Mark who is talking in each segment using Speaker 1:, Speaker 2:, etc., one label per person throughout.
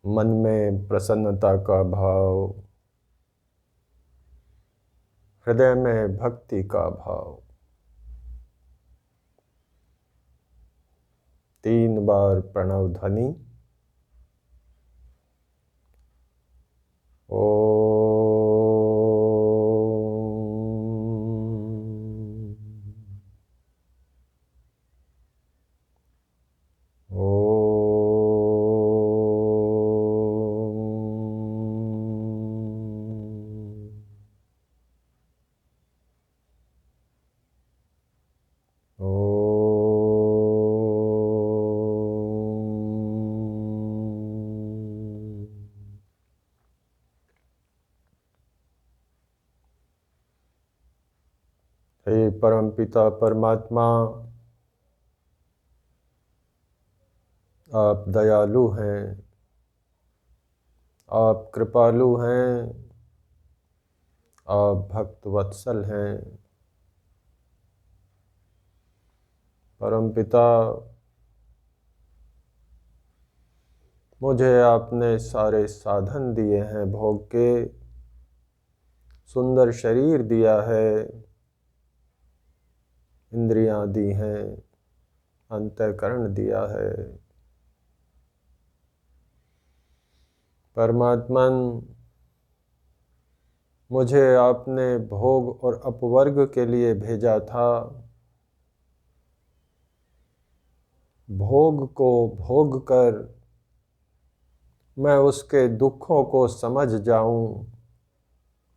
Speaker 1: मन में प्रसन्नता का भाव, हृदय में भक्ति का भाव। 3 बार प्रणव ध्वनि। हे परमपिता परमात्मा, आप दयालु हैं, आप कृपालु हैं, आप भक्त वत्सल हैं। परमपिता, मुझे आपने सारे साधन दिए हैं भोग के, सुंदर शरीर दिया है, इंद्रियां दी हैं, अंतःकरण दिया है। परमात्मन, मुझे आपने भोग और अपवर्ग के लिए भेजा था। भोग को भोग कर मैं उसके दुखों को समझ जाऊं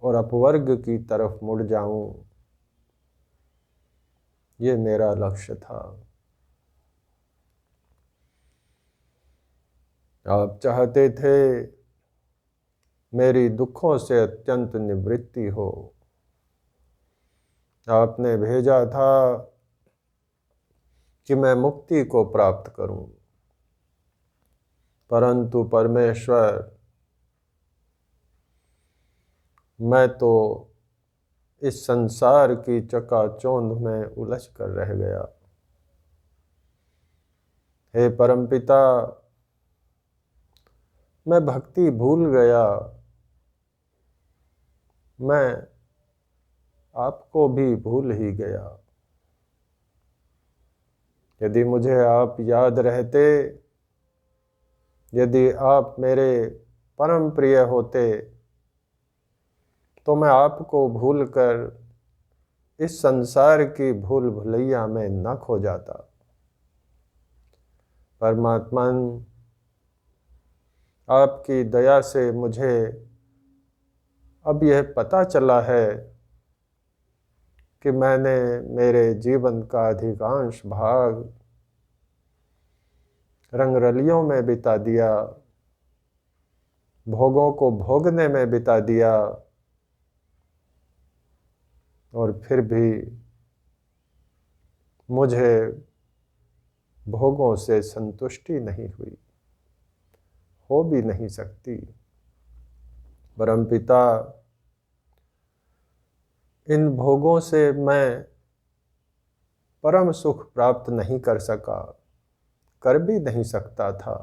Speaker 1: और अपवर्ग की तरफ मुड़ जाऊं, ये मेरा लक्ष्य था। आप चाहते थे मेरी दुखों से अत्यंत निवृत्ति हो। आपने भेजा था कि मैं मुक्ति को प्राप्त करूं, परंतु परमेश्वर, मैं तो इस संसार की चकाचौंध में उलझ कर रह गया। हे परमपिता, मैं भक्ति भूल गया, मैं आपको भी भूल ही गया। यदि मुझे आप याद रहते, यदि आप मेरे परम प्रिय होते, तो मैं आपको भूलकर इस संसार की भूल भुलैया में न खो जाता। परमात्मन, आपकी दया से मुझे अब यह पता चला है कि मैंने मेरे जीवन का अधिकांश भाग रंगरलियों में बिता दिया, भोगों को भोगने में बिता दिया, और फिर भी मुझे भोगों से संतुष्टि नहीं हुई, हो भी नहीं सकती। परमपिता, इन भोगों से मैं परम सुख प्राप्त नहीं कर सका, कर भी नहीं सकता था,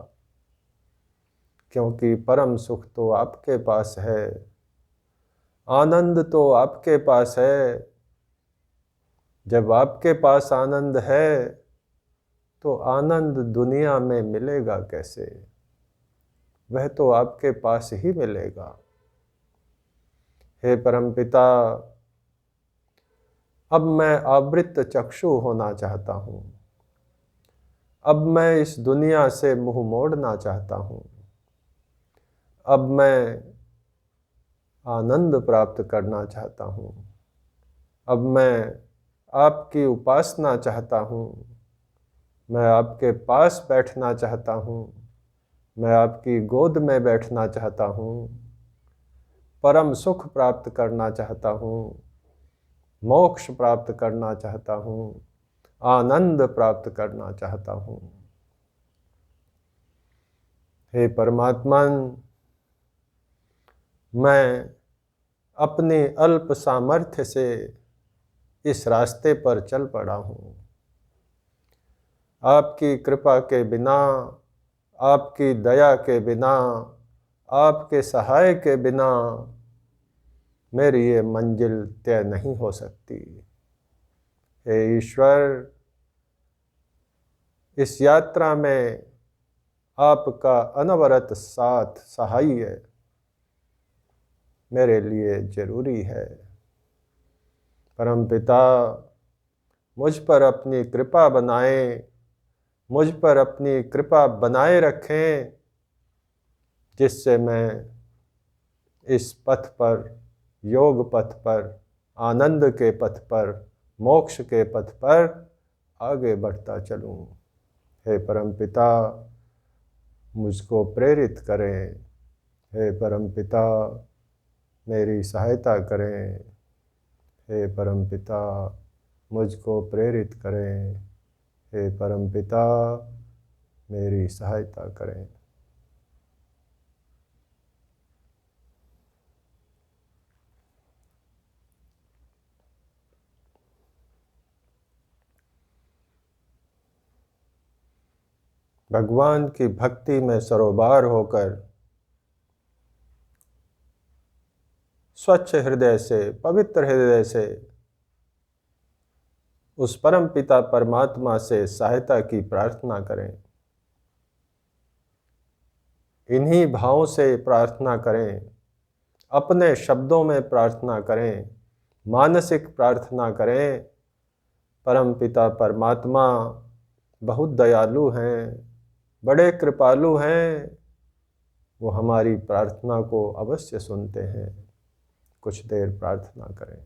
Speaker 1: क्योंकि परम सुख तो आपके पास है, आनंद तो आपके पास है। जब आपके पास आनंद है तो आनंद दुनिया में मिलेगा कैसे? वह तो आपके पास ही मिलेगा। हे परमपिता, अब मैं आवृत्त चक्षु होना चाहता हूँ। अब मैं इस दुनिया से मुंह मोड़ना चाहता हूँ। अब मैं आनंद प्राप्त करना चाहता हूँ। अब मैं आपकी उपासना चाहता हूँ। मैं आपके पास बैठना चाहता हूँ। मैं आपकी गोद में बैठना चाहता हूँ। परम सुख प्राप्त करना चाहता हूँ। मोक्ष प्राप्त करना चाहता हूँ। आनंद प्राप्त करना चाहता हूँ। हे परमात्मन, मैं अपने अल्प सामर्थ्य से इस रास्ते पर चल पड़ा हूँ। आपकी कृपा के बिना, आपकी दया के बिना आपके सहाय के बिना मेरी ये मंजिल तय नहीं हो सकती। हे ईश्वर, इस यात्रा में आपका अनवरत साथ सहाय मेरे लिए जरूरी है। परमपिता, मुझ पर अपनी कृपा बनाएं, मुझ पर अपनी कृपा बनाए रखें, जिससे मैं इस पथ पर, योग पथ पर, आनंद के पथ पर, मोक्ष के पथ पर आगे बढ़ता चलूं। हे परमपिता, मुझको प्रेरित करें। हे परमपिता, मेरी सहायता करें। हे परमपिता, मुझको प्रेरित करें। हे परमपिता, मेरी सहायता करें। भगवान की भक्ति में सरोबार होकर स्वच्छ हृदय से, पवित्र हृदय से उस परम पिता परमात्मा से सहायता की प्रार्थना करें। इन्हीं भावों से प्रार्थना करें, अपने शब्दों में प्रार्थना करें, मानसिक प्रार्थना करें। परम पिता परमात्मा बहुत दयालु हैं, बड़े कृपालु हैं, वो हमारी प्रार्थना को अवश्य सुनते हैं। कुछ देर प्रार्थना करें।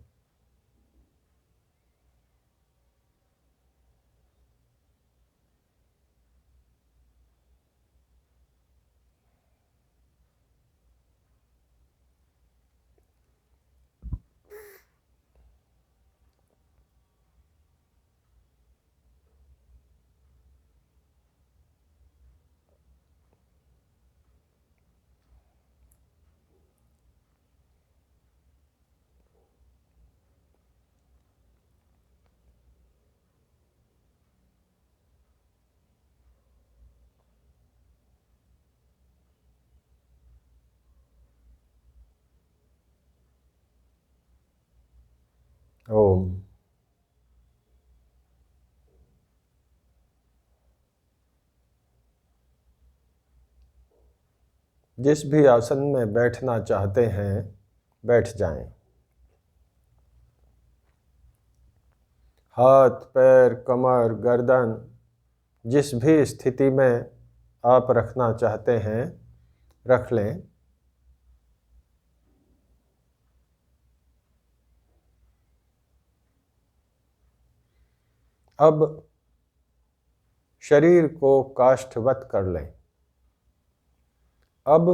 Speaker 1: ओम। जिस भी आसन में बैठना चाहते हैं बैठ जाएं। हाथ, पैर, कमर, गर्दन, जिस भी स्थिति में आप रखना चाहते हैं रख लें। अब शरीर को काष्ठवत कर लें। अब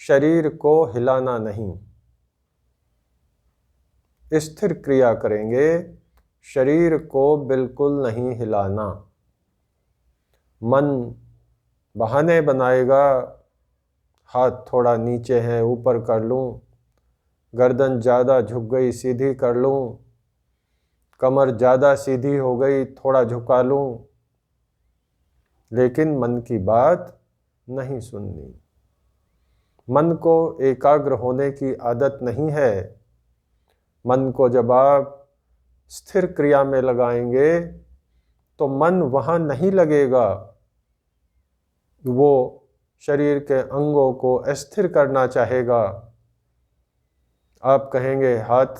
Speaker 1: शरीर को हिलाना नहीं, स्थिर क्रिया करेंगे। शरीर को बिल्कुल नहीं हिलाना। मन बहाने बनाएगा, हाथ थोड़ा नीचे है ऊपर कर लूं, गर्दन ज़्यादा झुक गई सीधी कर लूं, कमर ज़्यादा सीधी हो गई थोड़ा झुका लूं, लेकिन मन की बात नहीं सुननी। मन को एकाग्र होने की आदत नहीं है। मन को जब आप स्थिर क्रिया में लगाएंगे तो मन वहाँ नहीं लगेगा, वो शरीर के अंगों को अस्थिर करना चाहेगा। आप कहेंगे हाथ,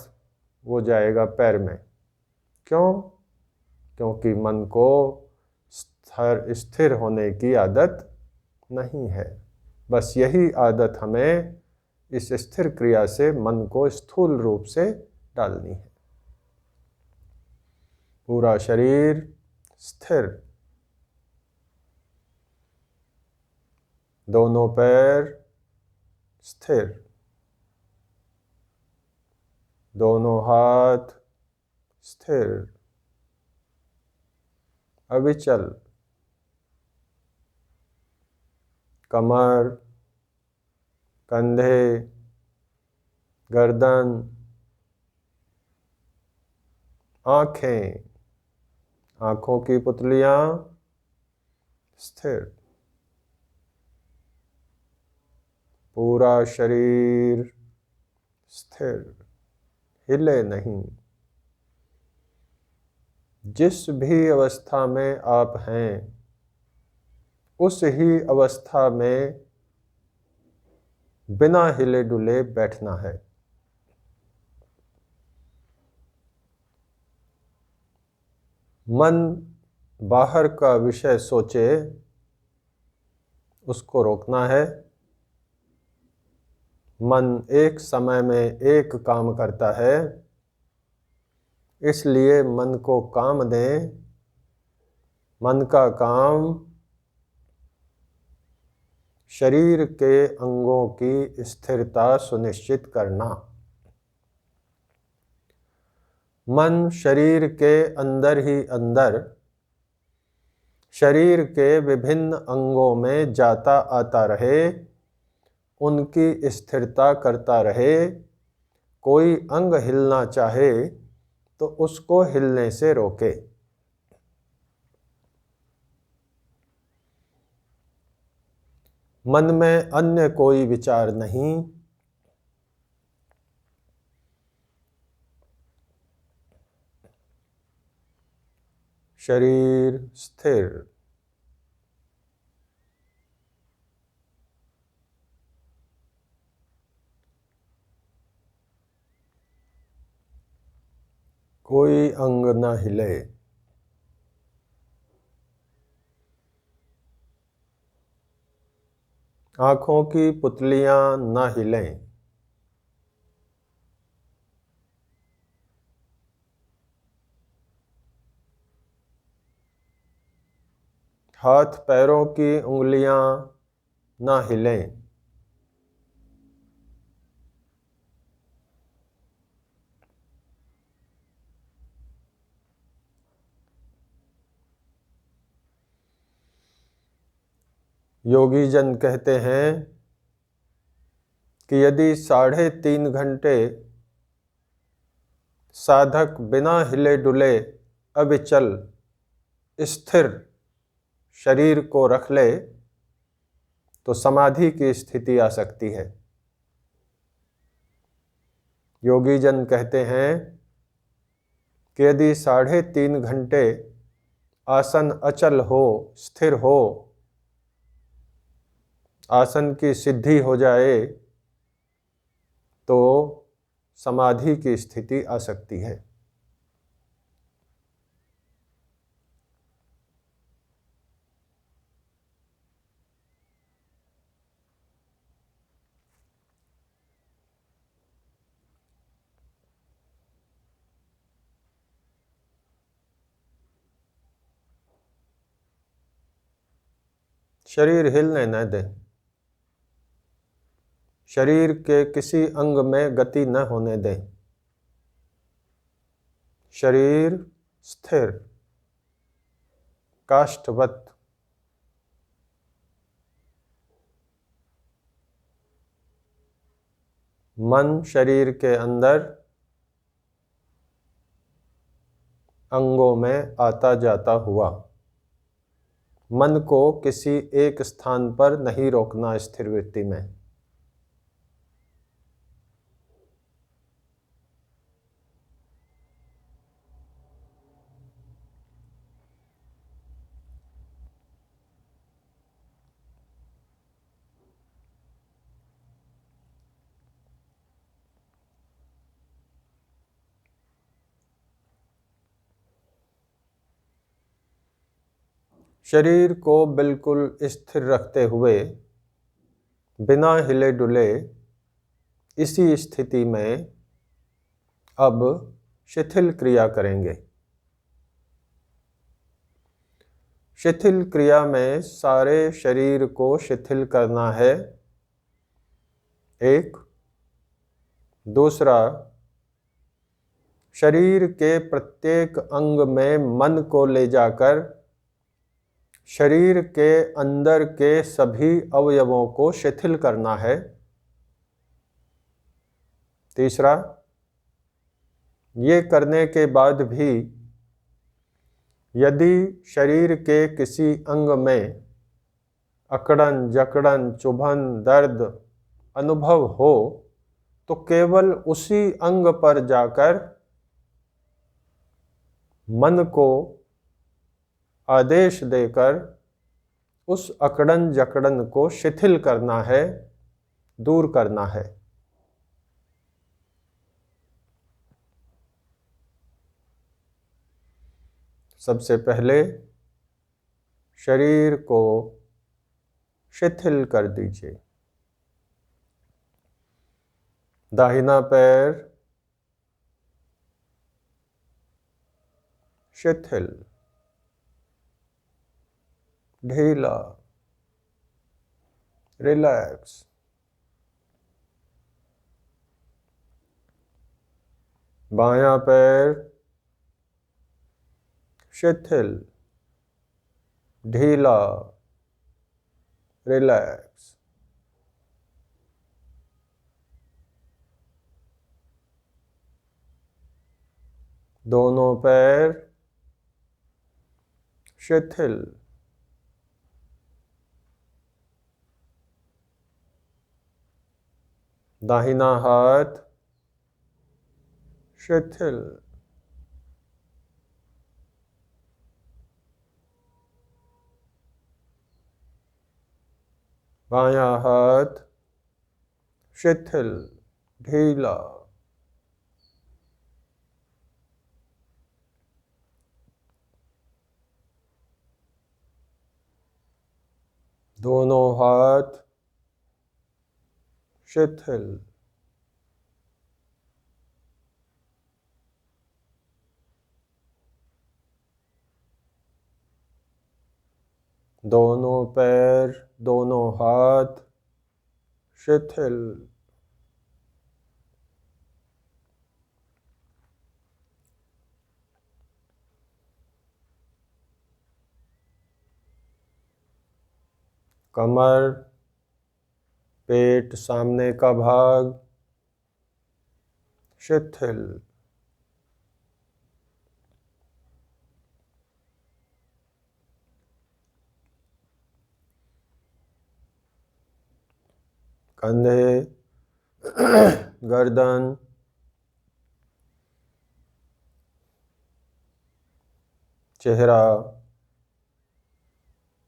Speaker 1: वो जाएगा पैर में। क्यों? क्योंकि मन को स्थिर होने की आदत नहीं है। बस यही आदत हमें इस स्थिर क्रिया से मन को स्थूल रूप से डालनी है। पूरा शरीर स्थिर, दोनों पैर स्थिर, दोनों हाथ स्थिर, अविचल। कमर, कंधे, गर्दन, आँखें, आँखों की पुतलियाँ स्थिर। पूरा शरीर स्थिर, हिले नहीं। जिस भी अवस्था में आप हैं उस ही अवस्था में बिना हिले डुले बैठना है। मन बाहर का विषय सोचे, उसको रोकना है। मन एक समय में एक काम करता है, इसलिए मन को काम दें। मन का काम शरीर के अंगों की स्थिरता सुनिश्चित करना। मन शरीर के अंदर ही अंदर शरीर के विभिन्न अंगों में जाता आता रहे, उनकी स्थिरता करता रहे। कोई अंग हिलना चाहे तो उसको हिलने से रोके। मन में अन्य कोई विचार नहीं। शरीर स्थिर। कोई अंग न हिले। आँखों की पुतलियां न हिलें। हाथ पैरों की उंगलियां न हिलें। योगी जन कहते हैं कि यदि 3.5 घंटे साधक बिना हिले डुले अविचल स्थिर शरीर को रख ले तो समाधि की स्थिति आ सकती है। योगी जन कहते हैं कि यदि 3.5 घंटे आसन अचल हो, स्थिर हो, आसन की सिद्धि हो जाए तो समाधि की स्थिति आ सकती है। शरीर हिलने न दें। शरीर के किसी अंग में गति न होने दें। शरीर स्थिर, काष्ठवत। मन शरीर के अंदर अंगों में आता जाता हुआ। मन को किसी एक स्थान पर नहीं रोकना स्थिर वृत्ति में। शरीर को बिल्कुल स्थिर रखते हुए बिना हिले डुले इसी स्थिति में अब शिथिल क्रिया करेंगे। शिथिल क्रिया में सारे शरीर को शिथिल करना है। एक दूसरा, शरीर के प्रत्येक अंग में मन को ले जाकर शरीर के अंदर के सभी अवयवों को शिथिल करना है। तीसरा, ये करने के बाद भी यदि शरीर के किसी अंग में अकड़न, जकड़न, चुभन, दर्द अनुभव हो तो केवल उसी अंग पर जाकर मन को आदेश देकर उस अकड़न जकड़न को शिथिल करना है, दूर करना है। सबसे पहले शरीर को शिथिल कर दीजिए। दाहिना पैर शिथिल, ढीला, रिलैक्स। बायां पैर शिथिल, ढीला, रिलैक्स। दोनों पैर शिथिल, दाहिना हाथ शिथिल, बायां हाथ शिथिल, ढीला। दोनों हाथ शिथिल, दोनों पैर, दोनों हाथ शिथिल। कमर, पेट, सामने का भाग शिथिल। कंधे, गर्दन, चेहरा,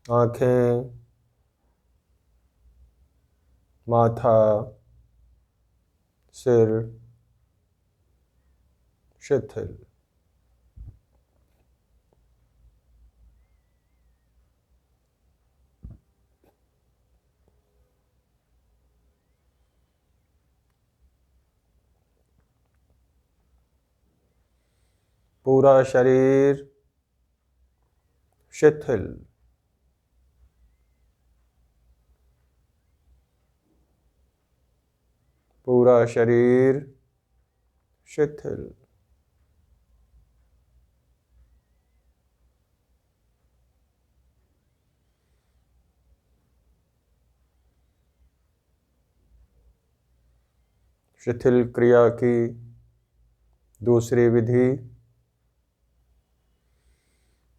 Speaker 1: आंखें, माथा, सिर शिथिल। पूरा शरीर शिथिल। पूरा शरीर शिथिल। शिथिल क्रिया की दूसरी विधि,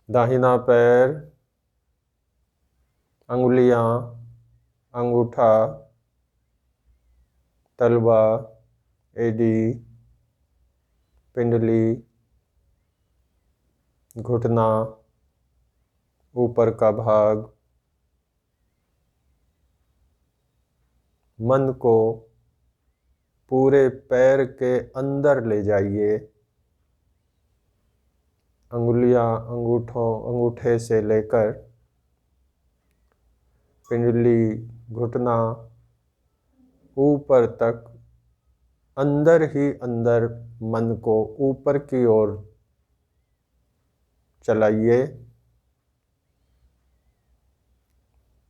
Speaker 1: दाहिना पैर, अंगुलियां, अंगूठा, तलवा, एडी, पिंडली, घुटना, ऊपर का भाग। मन को पूरे पैर के अंदर ले जाइए। अंगुलियां, अंगूठे से लेकर पिंडली, घुटना, ऊपर तक अंदर ही अंदर मन को ऊपर की ओर चलाइए।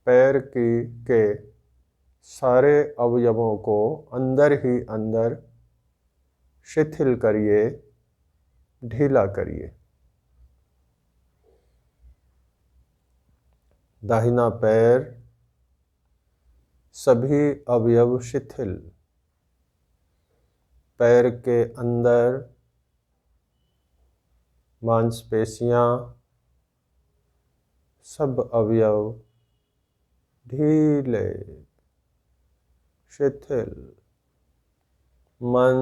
Speaker 1: पैर के सारे अवयवों को अंदर ही अंदर शिथिल करिए, ढीला करिए। दाहिना पैर, सभी अवयव शिथिल। पैर के अंदर मांसपेशियां, सब अवयव ढीले, शिथिल। मन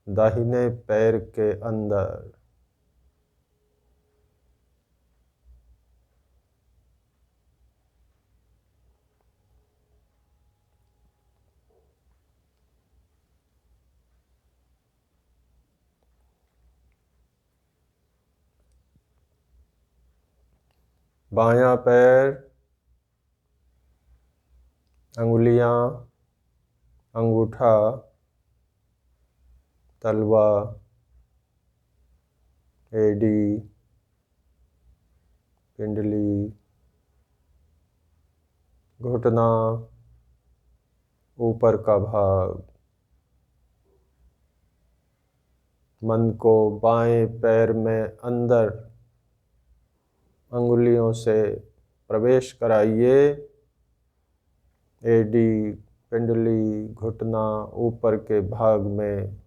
Speaker 1: दाहिने पैर के अंदर, बायां पैर, अंगुलियां, अंगूठा, तलवा, एडी, पिंडली, घुटना, ऊपर का भाग। मन को बाएं पैर में अंदर अंगुलियों से प्रवेश कराइए। एडी, पिंडली, घुटना, ऊपर के भाग में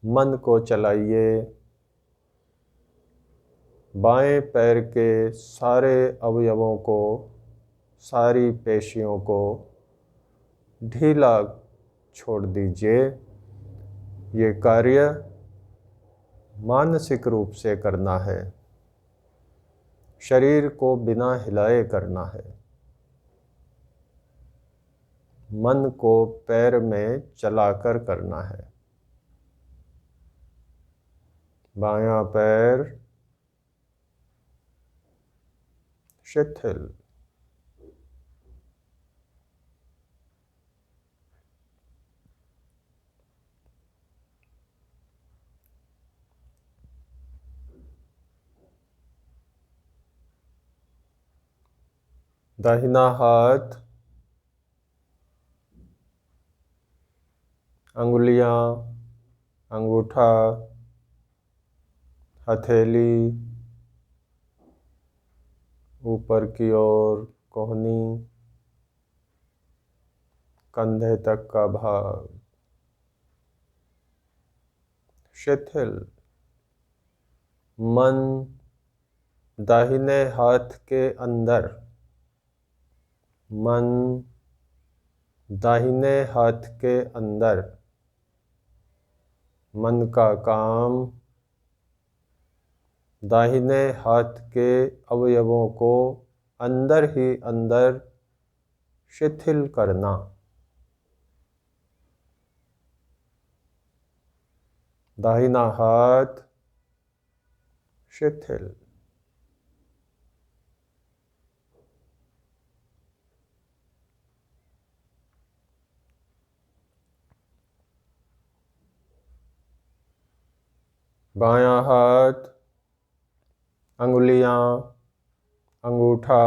Speaker 1: मन को चलाइए। बाएं पैर के सारे अवयवों को, सारी पेशियों को ढीला छोड़ दीजिए। ये कार्य मानसिक रूप से करना है, शरीर को बिना हिलाए करना है। मन को पैर में चलाकर करना है। बायां पैर शिथिल। दाहिना हाथ, अंगुलियां, अंगूठा, हथेली, ऊपर की ओर कोहनी, कंधे तक का भाग शिथिल। मन दाहिने हाथ के अंदर, मन दाहिने हाथ के अंदर। मन का काम दाहिने हाथ के अवयवों को अंदर ही अंदर शिथिल करना। दाहिना हाथ शिथिल। बायां हाथ, अंगुलियां, अंगूठा,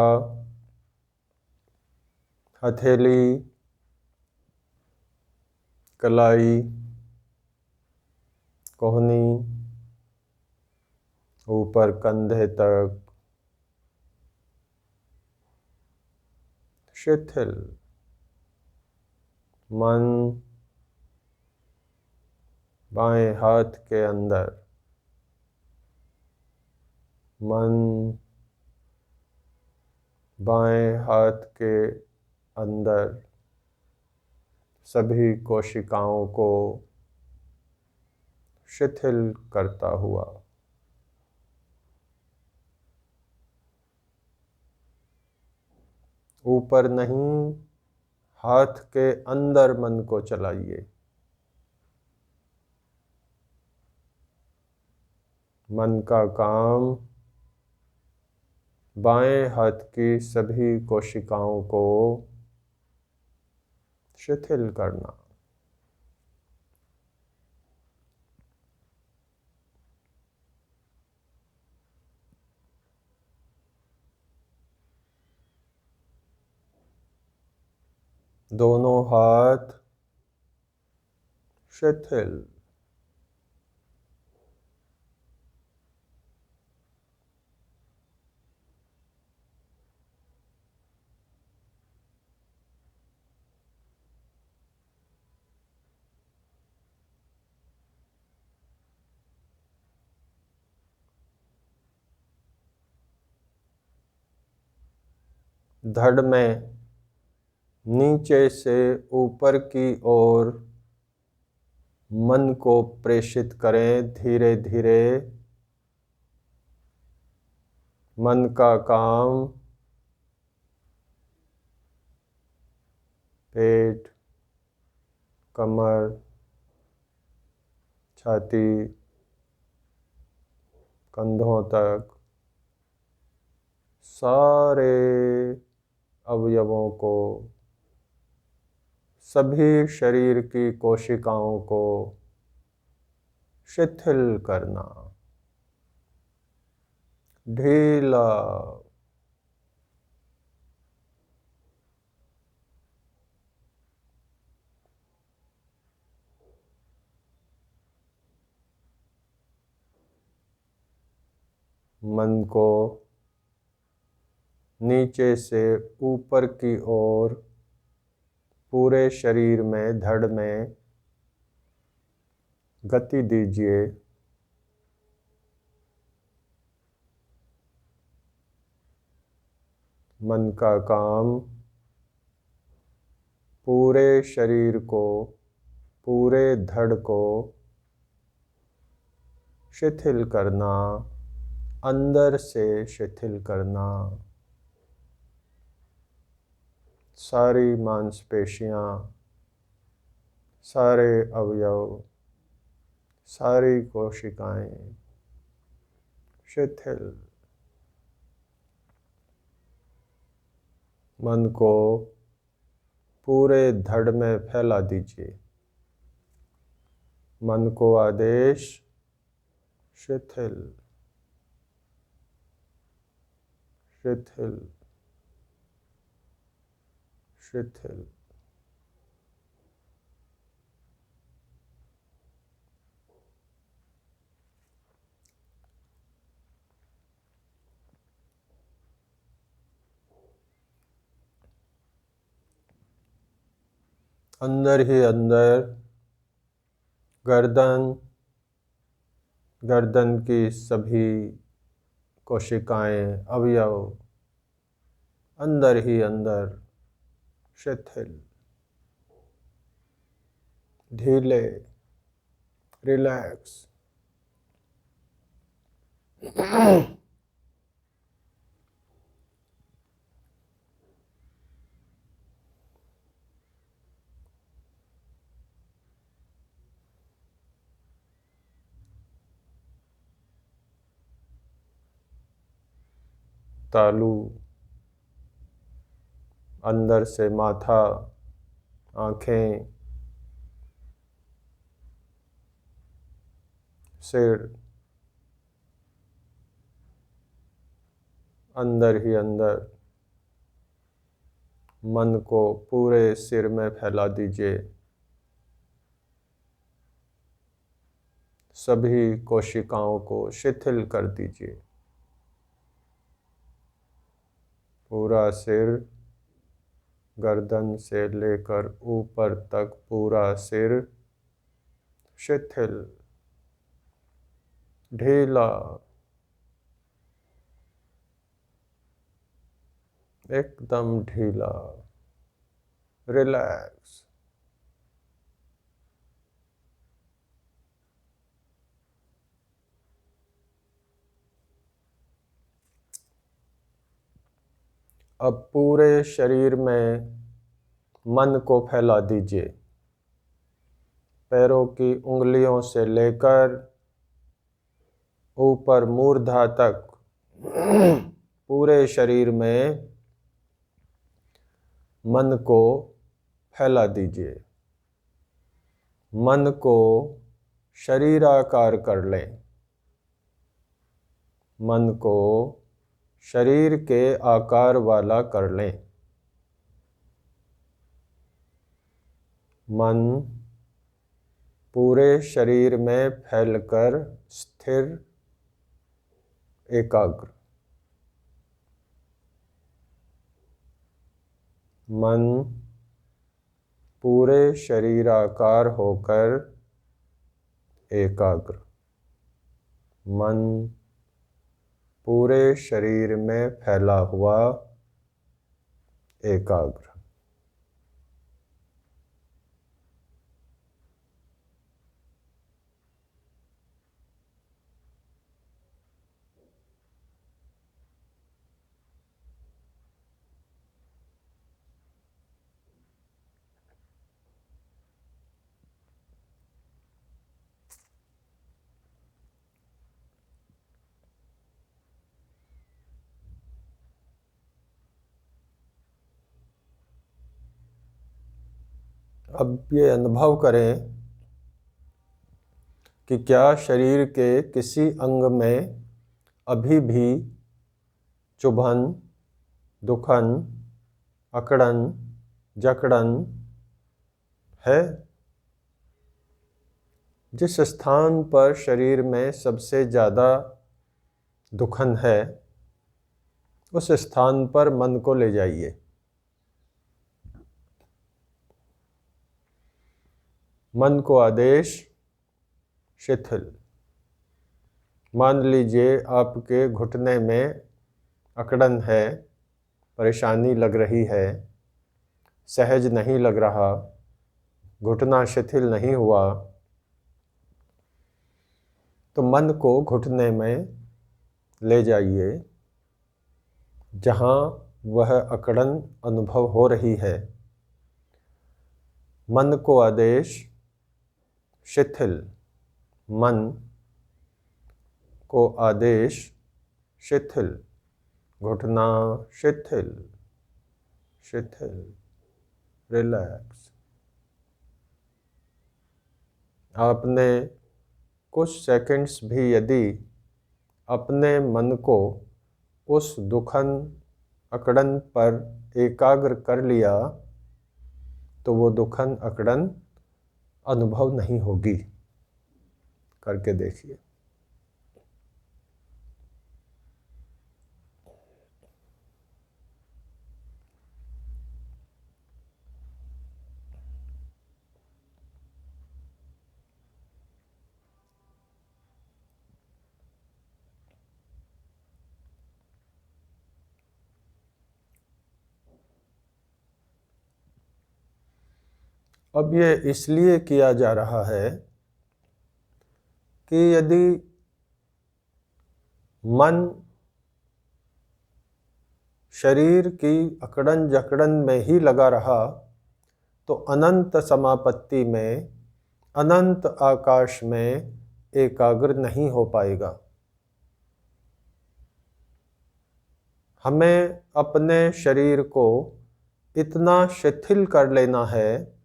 Speaker 1: हथेली, कलाई, कोहनी, ऊपर कंधे तक शिथिल। मन बाएं हाथ के अंदर, मन बाएं हाथ के अंदर सभी कोशिकाओं को शिथिल करता हुआ। ऊपर नहीं, हाथ के अंदर मन को चलाइए। मन का काम बाएं हाथ की सभी कोशिकाओं को शिथिल करना। दोनों हाथ शिथिल। धड़ में नीचे से ऊपर की ओर मन को प्रेषित करें। धीरे धीरे मन का काम पेट, कमर, छाती, कंधों तक सारे अवयवों को, सभी शरीर की कोशिकाओं को शिथिल करना, ढीला। मन को नीचे से ऊपर की ओर पूरे शरीर में, धड़ में गति दीजिए। मन का काम पूरे शरीर को, पूरे धड़ को शिथिल करना, अंदर से शिथिल करना। सारी मांसपेशियां, सारे अवयव, सारी कोशिकाएं शिथिल। मन को पूरे धड़ में फैला दीजिए। मन को आदेश, शिथिल, शिथिल, शिथिल। अंदर ही अंदर गर्दन, गर्दन की सभी कोशिकाएं, अवयव अंदर ही अंदर शिथिल, ढीले, रिलैक्स। तालू, अंदर से माथा, आँखें, सिर, अंदर ही अंदर मन को पूरे सिर में फैला दीजिए। सभी कोशिकाओं को शिथिल कर दीजिए। पूरा सिर, गर्दन से लेकर ऊपर तक पूरा सिर शिथिल, ढीला, एकदम ढीला, रिलैक्स। अब पूरे शरीर में मन को फैला दीजिए। पैरों की उंगलियों से लेकर ऊपर मूर्धा तक पूरे शरीर में मन को फैला दीजिए। मन को शरीराकार कर लें। मन को शरीर के आकार वाला कर लें। मन पूरे शरीर में फैलकर स्थिर, एकाग्र। मन पूरे शरीराकार होकर एकाग्र। मन पूरे शरीर में फैला हुआ एकाग्र। अब ये अनुभव करें कि क्या शरीर के किसी अंग में अभी भी चुभन, दुखन, अकड़न, जकड़न है। जिस स्थान पर शरीर में सबसे ज़्यादा दुखन है, उस स्थान पर मन को ले जाइए। मन को आदेश शिथिल। मान लीजिए आपके घुटने में अकड़न है, परेशानी लग रही है, सहज नहीं लग रहा, घुटना शिथिल नहीं हुआ, तो मन को घुटने में ले जाइए जहाँ वह अकड़न अनुभव हो रही है। मन को आदेश शिथिल। मन को आदेश शिथिल। घुटना शिथिल, शिथिल, रिलैक्स। आपने कुछ सेकंड्स भी यदि अपने मन को उस दुखन अकड़न पर एकाग्र कर लिया तो वो दुखन अकड़न अनुभव नहीं होगी। करके देखिए। अब ये इसलिए किया जा रहा है कि यदि मन शरीर की अकड़न जकड़न में ही लगा रहा तो अनंत समापत्ति में, अनंत आकाश में एकाग्र नहीं हो पाएगा। हमें अपने शरीर को इतना शिथिल कर लेना है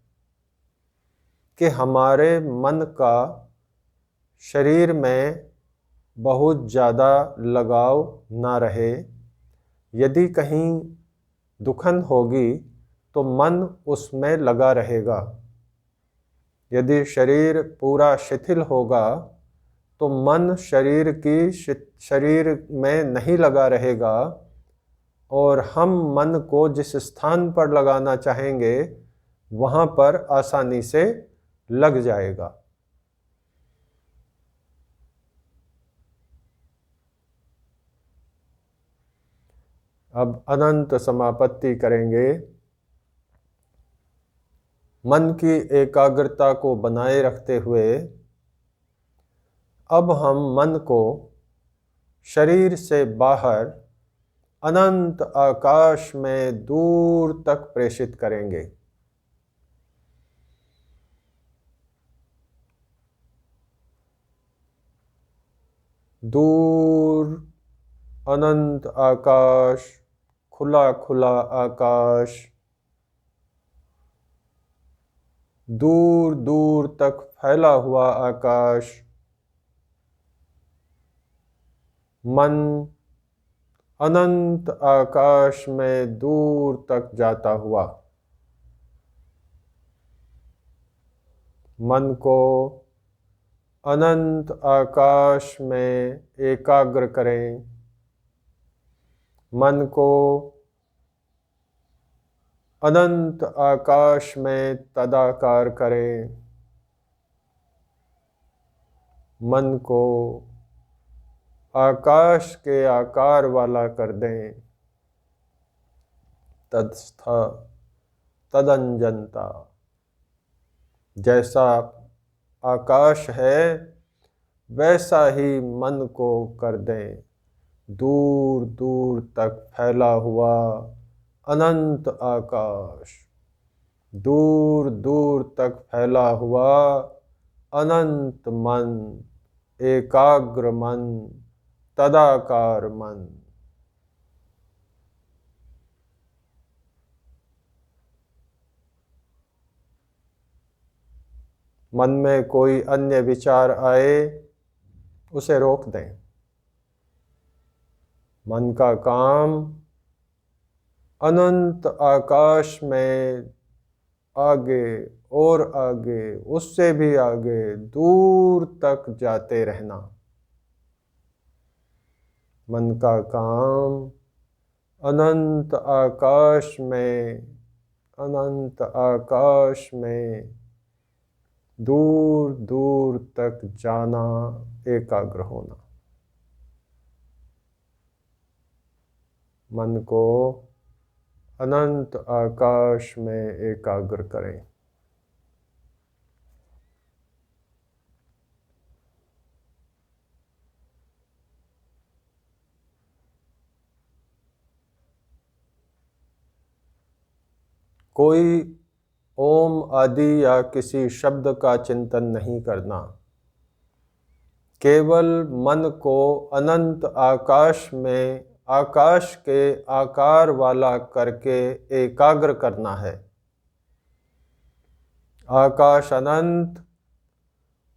Speaker 1: कि हमारे मन का शरीर में बहुत ज़्यादा लगाव ना रहे। यदि कहीं दुखन होगी तो मन उसमें लगा रहेगा। यदि शरीर पूरा शिथिल होगा तो मन शरीर में नहीं लगा रहेगा और हम मन को जिस स्थान पर लगाना चाहेंगे वहाँ पर आसानी से लग जाएगा। अब अनंत समापत्ति करेंगे। मन की एकाग्रता को बनाए रखते हुए अब हम मन को शरीर से बाहर अनंत आकाश में दूर तक प्रेषित करेंगे। दूर अनंत आकाश, खुला खुला आकाश, दूर दूर तक फैला हुआ आकाश। मन अनंत आकाश में दूर तक जाता हुआ। मन को अनंत आकाश में एकाग्र करें। मन को अनंत आकाश में तदाकार करें। मन को आकाश के आकार वाला कर दें। तदस्थ तदंजनता। जैसा आकाश है वैसा ही मन को कर दें, दूर दूर तक फैला हुआ अनंत आकाश, दूर दूर तक फैला हुआ अनंत मन, एकाग्र मन, तदाकार मन। मन में कोई अन्य विचार आए उसे रोक दें। मन का काम अनंत आकाश में आगे और आगे, उससे भी आगे दूर तक जाते रहना। मन का काम अनंत आकाश में, अनंत आकाश में दूर दूर तक जाना, एकाग्र होना। मन को अनंत आकाश में एकाग्र करें। कोई ओम आदि या किसी शब्द का चिंतन नहीं करना, केवल मन को अनंत आकाश में आकाश के आकार वाला करके एकाग्र करना है। आकाश अनंत,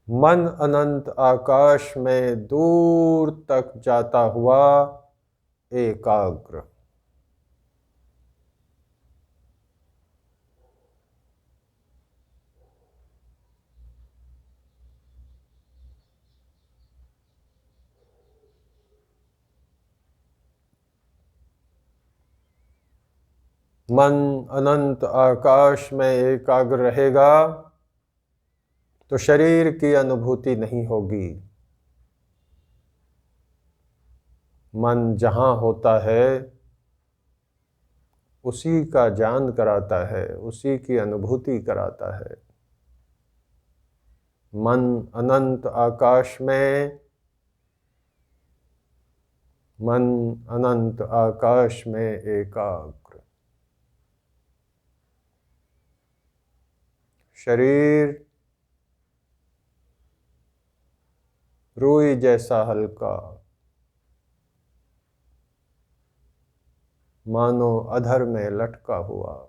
Speaker 1: मन अनंत आकाश में दूर तक जाता हुआ एकाग्र। मन अनंत आकाश में एकाग्र रहेगा तो शरीर की अनुभूति नहीं होगी। मन जहाँ होता है उसी का ज्ञान कराता है, उसी की अनुभूति कराता है। मन अनंत आकाश में, मन अनंत आकाश में एकाग्र। शरीर रुई जैसा हल्का, मानो अधर में लटका हुआ।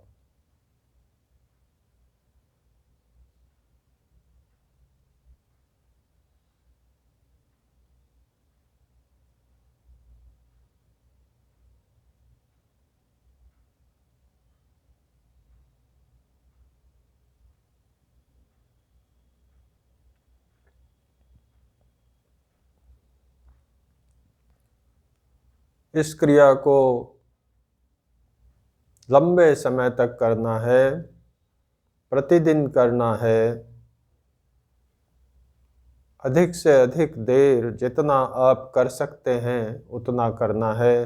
Speaker 1: इस क्रिया को लंबे समय तक करना है, प्रतिदिन करना है। अधिक से अधिक देर जितना आप कर सकते हैं उतना करना है।